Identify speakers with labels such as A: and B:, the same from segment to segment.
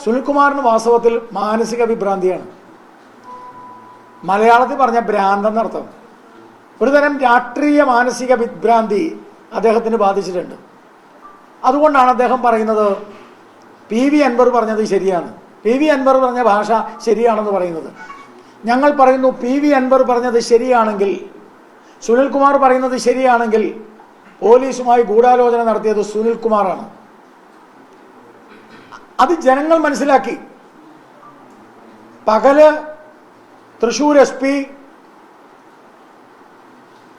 A: സുനിൽകുമാറിന് വാസ്തവത്തിൽ മാനസിക വിഭ്രാന്തിയാണ്. മലയാളത്തിൽ പറഞ്ഞ ഭ്രാന്തെന്നർത്ഥം. ഒരുതരം രാഷ്ട്രീയ മാനസിക വിഭ്രാന്തി അദ്ദേഹത്തിന് ബാധിച്ചിട്ടുണ്ട്. അതുകൊണ്ടാണ് അദ്ദേഹം പറയുന്നത് PV അൻവർ പറഞ്ഞത് ശരിയാണ്, PV അൻവർ പറഞ്ഞ ഭാഷ ശരിയാണെന്ന് പറയുന്നത്. ഞങ്ങൾ പറയുന്നു PV അൻവർ പറഞ്ഞത് ശരിയാണെങ്കിൽ, സുനിൽകുമാർ പറയുന്നത് ശരിയാണെങ്കിൽ പോലീസുമായി ഗൂഢാലോചന നടത്തിയത് സുനിൽകുമാറാണ്. അത് ജനങ്ങൾ മനസ്സിലാക്കി. പകല് തൃശ്ശൂർ SP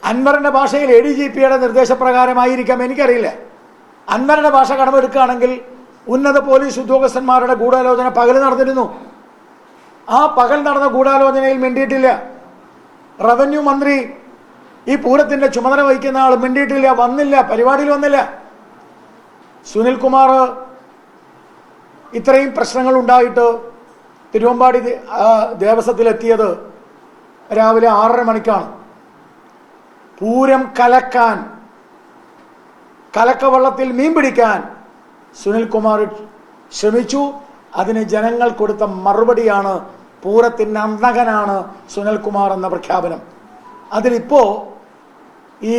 A: അൻവറിന്റെ ഭാഷയിൽ ADGPയുടെ നിർദ്ദേശപ്രകാരമായിരിക്കാം, എനിക്കറിയില്ല. അൻവറിന്റെ ഭാഷ കടമെടുക്കുകയാണെങ്കിൽ ഉന്നത പോലീസ് ഉദ്യോഗസ്ഥന്മാരുടെ ഗൂഢാലോചന പകല് നടന്നിരുന്നു. ആ പകൽ നടന്ന ഗൂഢാലോചനയിൽ മിണ്ടിയിട്ടില്ല. റവന്യൂ മന്ത്രി ഈ പൂരത്തിന്റെ ചുമതല വഹിക്കുന്ന ആൾ മിണ്ടിയിട്ടില്ല, വന്നില്ല, പരിപാടിയിൽ വന്നില്ല. സുനിൽകുമാർ ഇത്രയും പ്രശ്നങ്ങൾ ഉണ്ടായിട്ട് തിരുവമ്പാടി ദേവസ്വത്തിലെത്തിയത് രാവിലെ 6:30 മണിക്കാണ്. പൂരം കലക്കാൻ, കലക്കവള്ളത്തിൽ മീൻ പിടിക്കാൻ സുനിൽകുമാർ ശ്രമിച്ചു. അതിന് ജനങ്ങൾ കൊടുത്ത മറുപടിയാണ് പൂരത്തിൻ്റെ അന്തകനാണ് സുനിൽകുമാർ എന്ന പ്രഖ്യാപനം. അതിലിപ്പോൾ ഈ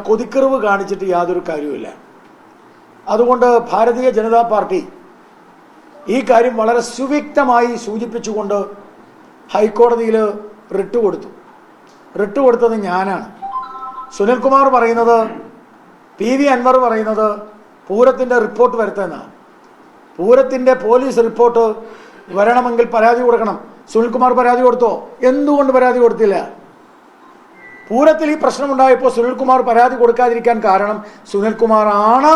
A: കൊതിക്കെറിവ് കാണിച്ചിട്ട് യാതൊരു കാര്യവുമില്ല. അതുകൊണ്ട് ഭാരതീയ ജനതാ പാർട്ടി ഈ കാര്യം വളരെ സുവ്യക്തമായി സൂചിപ്പിച്ചുകൊണ്ട് ഹൈക്കോടതിയിൽ റിട്ട് കൊടുത്തു. റിട്ട് കൊടുത്തത് ഞാനാണ്. സുനിൽകുമാർ പറയുന്നത്, PV അൻവർ പറയുന്നത് പൂരത്തിൻ്റെ റിപ്പോർട്ട് വരുത്തുന്നതാണ്. പൂരത്തിൻ്റെ പോലീസ് റിപ്പോർട്ട് വരണമെങ്കിൽ പരാതി കൊടുക്കണം. സുനിൽകുമാർ പരാതി കൊടുത്തോ? എന്തുകൊണ്ട് പരാതി കൊടുത്തില്ല? പൂരത്തിൽ ഈ പ്രശ്നമുണ്ടായപ്പോൾ സുനിൽകുമാർ പരാതി കൊടുക്കാതിരിക്കാൻ കാരണം സുനിൽകുമാറാണ്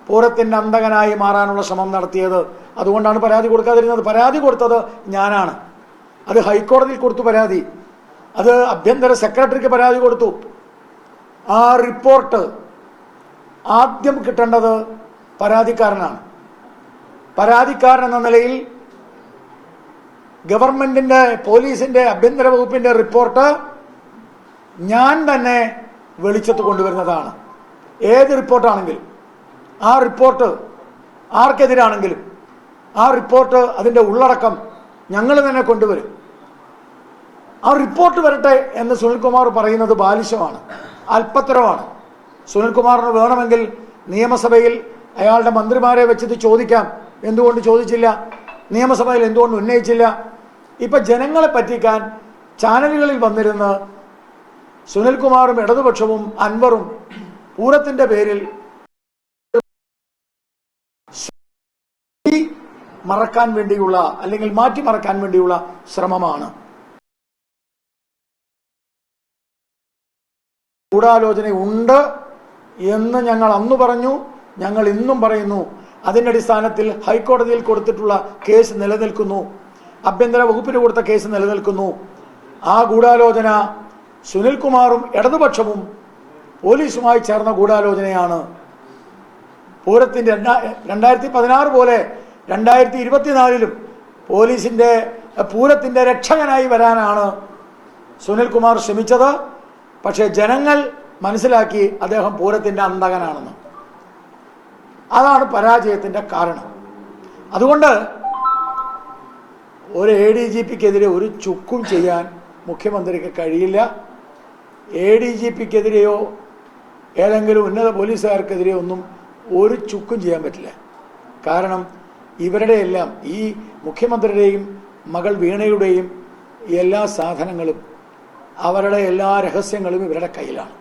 A: പൂരത്തിൻ്റെ അന്തകനായി മാറാനുള്ള ശ്രമം നടത്തിയത്. അതുകൊണ്ടാണ് പരാതി കൊടുക്കാതിരുന്നത്. പരാതി കൊടുത്തത് ഞാനാണ്. അത് ഹൈക്കോടതിയിൽ കൊടുത്തു പരാതി. അത് ആഭ്യന്തര സെക്രട്ടറിക്ക് പരാതി കൊടുത്തു. ആ റിപ്പോർട്ട് ആദ്യം കിട്ടേണ്ടത് പരാതിക്കാരനാണ്. പരാതിക്കാരൻ എന്ന നിലയിൽ ഗവൺമെന്റിന്റെ, പോലീസിന്റെ, ആഭ്യന്തര വകുപ്പിന്റെ റിപ്പോർട്ട് ഞാൻ തന്നെ വെളിച്ചത്ത് കൊണ്ടുവരുന്നതാണ്. ഏത് റിപ്പോർട്ടാണെങ്കിലും ആ റിപ്പോർട്ട് ആർക്കെതിരാണെങ്കിലും ആ റിപ്പോർട്ട്, അതിൻ്റെ ഉള്ളടക്കം ഞങ്ങൾ തന്നെ കൊണ്ടുവരും. ആ റിപ്പോർട്ട് വരട്ടെ എന്ന് സുനിൽകുമാർ പറയുന്നത് ബാലിശമാണ്, അല്പത്തരമാണ്. സുനിൽകുമാറിന് വേണമെങ്കിൽ നിയമസഭയിൽ അയാളുടെ മന്ത്രിമാരെ വെച്ചിട്ട് ചോദിക്കാം, എന്തുകൊണ്ട് ചോദിച്ചില്ല, നിയമസഭയിൽ എന്തുകൊണ്ട് ഉന്നയിച്ചില്ല. ഇപ്പം ജനങ്ങളെ പറ്റിക്കാൻ ചാനലുകളിൽ വന്നിരുന്ന് സുനിൽകുമാറും ഇടതുപക്ഷവും അൻവറും പൂരത്തിൻ്റെ പേരിൽ മറക്കാൻ വേണ്ടിയുള്ള, അല്ലെങ്കിൽ മാറ്റിമറക്കാൻ വേണ്ടിയുള്ള ശ്രമമാണ്. ഗൂഢാലോചന ഉണ്ട് എന്ന് ഞങ്ങൾ അന്ന് പറഞ്ഞു, ഞങ്ങൾ ഇന്നും പറയുന്നു. അതിൻ്റെ അടിസ്ഥാനത്തിൽ ഹൈക്കോടതിയിൽ കൊടുത്തിട്ടുള്ള കേസ് നിലനിൽക്കുന്നു, ആഭ്യന്തര വകുപ്പിന് കൊടുത്ത കേസ് നിലനിൽക്കുന്നു. ആ ഗൂഢാലോചന സുനിൽകുമാറും ഇടതുപക്ഷവും പോലീസുമായി ചേർന്ന ഗൂഢാലോചനയാണ്. പൂരത്തിൻ്റെ 2016 പോലെ 2024 പോലീസിൻ്റെ പൂരത്തിൻ്റെ രക്ഷകനായി വരാനാണ് സുനിൽകുമാർ ശ്രമിച്ചത്. പക്ഷേ ജനങ്ങൾ മനസ്സിലാക്കി അദ്ദേഹം പൂരത്തിൻ്റെ അന്തകനാണെന്ന്. അതാണ് പരാജയത്തിൻ്റെ കാരണം. അതുകൊണ്ട് ഒരു ADGPക്കെതിരെ ഒരു ചുക്കും ചെയ്യാൻ മുഖ്യമന്ത്രിക്ക് കഴിയില്ല. ADGPക്കെതിരെയോ ഏതെങ്കിലും ഉന്നത പോലീസുകാർക്കെതിരെയോ ഒന്നും ഒരു ചുക്കും ചെയ്യാൻ പറ്റില്ല. കാരണം ഇവരുടെ എല്ലാം, ഈ മുഖ്യമന്ത്രിയുടെയും മകൾ വീണയുടെയും എല്ലാ സാധനങ്ങളും, അവരുടെ എല്ലാ രഹസ്യങ്ങളും ഇവരുടെ കയ്യിലാണ്.